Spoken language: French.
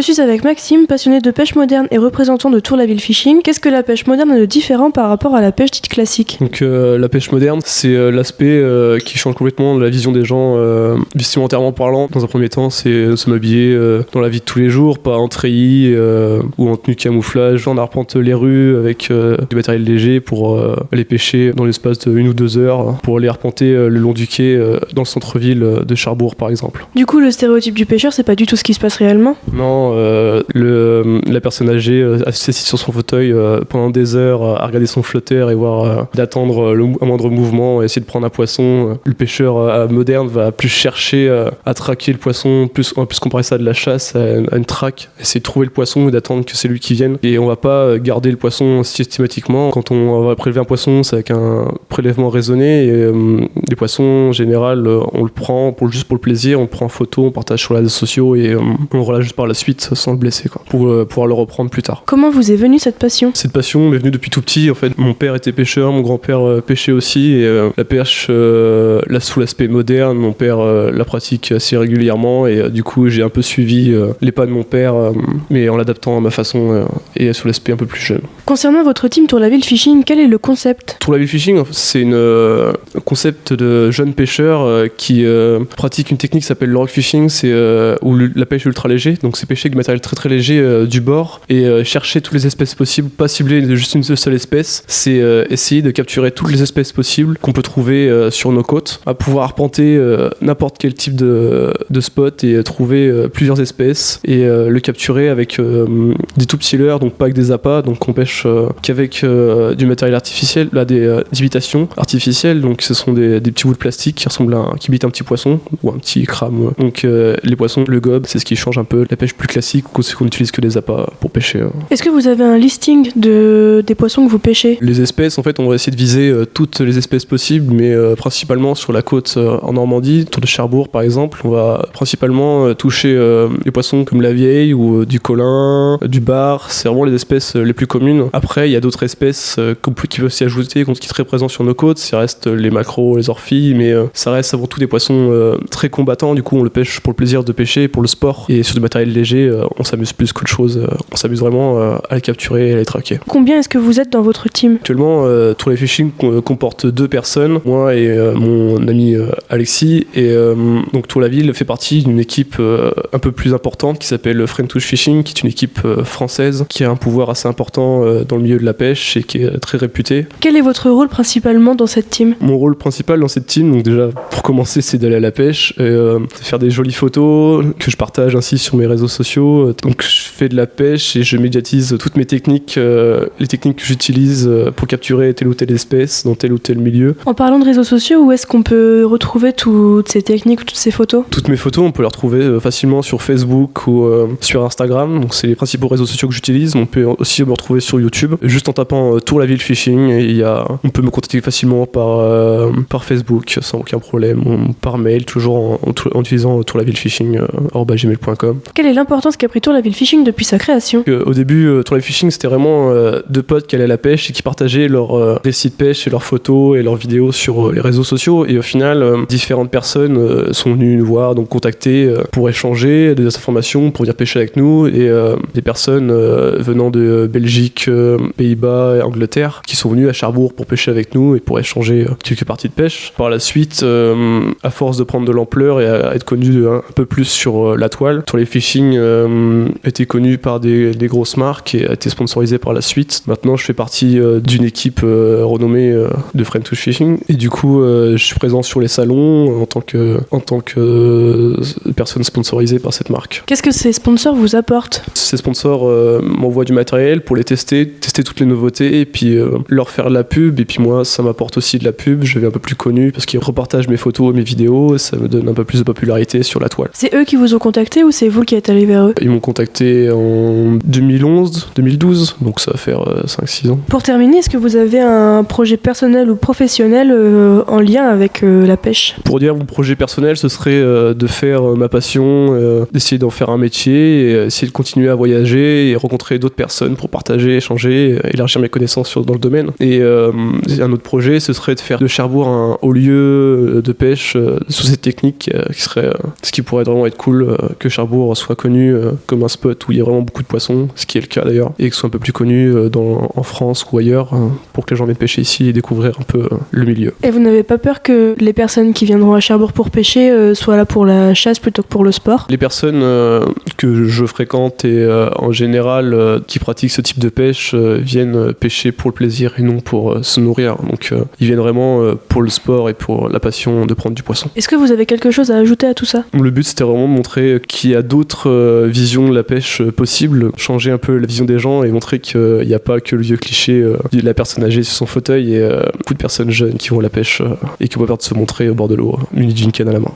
Je suis avec Maxime, passionné de pêche moderne et représentant de Tour-la-Ville Fishing. Qu'est-ce que la pêche moderne a de différent par rapport à la pêche dite classique ? Donc la pêche moderne, c'est l'aspect qui change complètement la vision des gens, vestimentairement parlant. Dans un premier temps, c'est se m'habiller dans la vie de tous les jours, pas en treillis ou en tenue de camouflage. On arpente les rues avec du matériel léger pour aller pêcher dans l'espace de 1 ou 2 heures, pour aller arpenter le long du quai dans le centre-ville de Cherbourg par exemple. Du coup, le stéréotype du pêcheur, c'est pas du tout ce qui se passe réellement ? Non, la personne âgée assise sur son fauteuil pendant des heures à regarder son flotteur et voir d'attendre un moindre mouvement et essayer de prendre un poisson. Le pêcheur moderne va plus chercher à traquer le poisson, on va plus comparer ça à de la chasse, à une traque, essayer de trouver le poisson et d'attendre que c'est lui qui vienne. Et on va pas garder le poisson systématiquement. Quand on va prélever un poisson, c'est avec un prélèvement raisonné et les poissons en général on le prend juste pour le plaisir, on le prend en photo, on partage sur les réseaux sociaux et on le relâche par la suite sans le blesser quoi, pour pouvoir le reprendre plus tard. Comment vous est venue cette passion ? Cette passion m'est venue depuis tout petit en fait. Mon père était pêcheur, mon grand-père pêchait aussi et la pêche là sous l'aspect moderne, mon père la pratique assez régulièrement et du coup j'ai un peu suivi les pas de mon père mais en l'adaptant à ma façon et sous l'aspect un peu plus jeune. Concernant votre team Tour-la-Ville Fishing, quel est le concept ? Tour-la-Ville Fishing, c'est un concept de jeunes pêcheurs qui pratiquent une technique qui s'appelle le rock fishing, c'est ou la pêche ultra léger, donc c'est pêcher avec du matériel très très léger du bord et chercher toutes les espèces possibles, pas cibler juste une seule espèce, c'est essayer de capturer toutes les espèces possibles qu'on peut trouver sur nos côtes, à pouvoir arpenter n'importe quel type de spot et trouver plusieurs espèces et le capturer avec des tout petits leurres, donc pas avec des appâts, donc on pêche qu'avec du matériel artificiel, là des imitations artificielles, donc ce sont des petits bouts de plastique qui imitent un petit poisson ou un petit crabe. Donc les poissons, le gobe, c'est ce qui change un peu la pêche plus classique, c'est qu'on n'utilise que des appâts pour pêcher. Est-ce que vous avez un listing des poissons que vous pêchez ? Les espèces, en fait, on va essayer de viser toutes les espèces possibles, mais principalement sur la côte en Normandie, autour de Cherbourg par exemple, on va principalement toucher les poissons comme la vieille ou du colin, du bar, c'est vraiment les espèces les plus communes. Après, il y a d'autres espèces qui peuvent s'y ajouter, qui sont très présents sur nos côtes, ça reste les maquereaux, les orphilles, mais ça reste avant tout des poissons très combattants, du coup on le pêche pour le plaisir de pêcher, pour le sport, et sur du matériel léger, on s'amuse plus qu'autre chose, on s'amuse vraiment à les capturer et à les traquer. Combien est-ce que vous êtes dans votre team ? Actuellement, Tour-la-Ville Fishing comporte 2 personnes, moi et mon ami Alexis, et donc Tour-la-Ville fait partie d'une équipe un peu plus importante qui s'appelle Friend-Touch Fishing, qui est une équipe française qui a un pouvoir assez important dans le milieu de la pêche et qui est très réputée. Quel est votre rôle principalement dans cette team ? Mon rôle principal dans cette team, donc déjà pour commencer, c'est d'aller à la pêche, faire des jolies photos que je partage ainsi sur mes réseaux sociaux. Donc je fais de la pêche et je médiatise toutes mes techniques, les techniques que j'utilise pour capturer telle ou telle espèce dans tel ou tel milieu. En parlant de réseaux sociaux, où est-ce qu'on peut retrouver toutes ces techniques, toutes ces photos ? Toutes mes photos, on peut les retrouver facilement sur Facebook ou sur Instagram. Donc c'est les principaux réseaux sociaux que j'utilise. On peut aussi me retrouver sur YouTube, juste en tapant Tour-la-Ville Fishing. Et on peut me contacter facilement par Facebook sans aucun problème, ou par mail, toujours en utilisant tourlavillefishing@gmail.com. Quelle est l'importance qu'a pris Tour-la-Ville Fishing depuis sa création ? Au début, Tour-la-Ville Fishing, c'était vraiment 2 potes qui allaient à la pêche et qui partageaient leurs récits de pêche et leurs photos et leurs vidéos sur les réseaux sociaux. Et au final, différentes personnes sont venues nous voir, donc contacter pour échanger des informations, pour venir pêcher avec nous. Et des personnes venant de Belgique, Pays-Bas et Angleterre qui sont venues à Cherbourg pour pêcher avec nous et pour échanger quelques parties de pêche. Par la suite, à force de prendre de l'ampleur et à être connu un peu plus sur la toile, Tour-la-Ville Fishing a été connu par des grosses marques et a été sponsorisé par la suite. Maintenant, je fais partie d'une équipe renommée de Friend-Touch Fishing et du coup, je suis présent sur les salons en tant que personne sponsorisée par cette marque. Qu'est-ce que ces sponsors vous apportent ? Ces sponsors m'envoient du matériel pour les tester toutes les nouveautés et puis leur faire de la pub. Et puis moi, ça m'apporte aussi de la pub. Je deviens un peu plus connu parce qu'ils repartagent mes photos, mes vidéos. Ça me donne un peu plus de popularité sur la toile. C'est eux qui vous ont contacté ou c'est vous qui êtes allé vers eux ? Ils m'ont contacté en 2012, donc ça va faire 5-6 ans. Pour terminer, est-ce que vous avez un projet personnel ou professionnel en lien avec la pêche ? Pour dire mon projet personnel, ce serait de faire ma passion, d'essayer d'en faire un métier, et essayer de continuer à voyager et rencontrer d'autres personnes pour partager, échanger, élargir mes connaissances dans le domaine. Et un autre projet, ce serait de faire de Cherbourg un haut lieu de pêche sous cette technique qui serait ce qui pourrait vraiment être cool, que Cherbourg soit connu connu comme un spot où il y a vraiment beaucoup de poissons, ce qui est le cas d'ailleurs, et que ce soit un peu plus connu en France ou ailleurs, pour que les gens viennent pêcher ici et découvrir un peu le milieu. Et vous n'avez pas peur que les personnes qui viendront à Cherbourg pour pêcher soient là pour la chasse plutôt que pour le sport? Les personnes que je fréquente et en général qui pratiquent ce type de pêche viennent pêcher pour le plaisir et non pour se nourrir. Donc ils viennent vraiment pour le sport et pour la passion de prendre du poisson. Est-ce que vous avez quelque chose à ajouter à tout ça? Le but c'était vraiment de montrer qu'il y a d'autres visions de la pêche possibles, changer un peu la vision des gens et montrer qu'il n'y a pas que le vieux cliché de la personne âgée sur son fauteuil et beaucoup de personnes jeunes qui vont à la pêche et qui ont pas peur de se montrer au bord de l'eau, munis d'une canne à la main.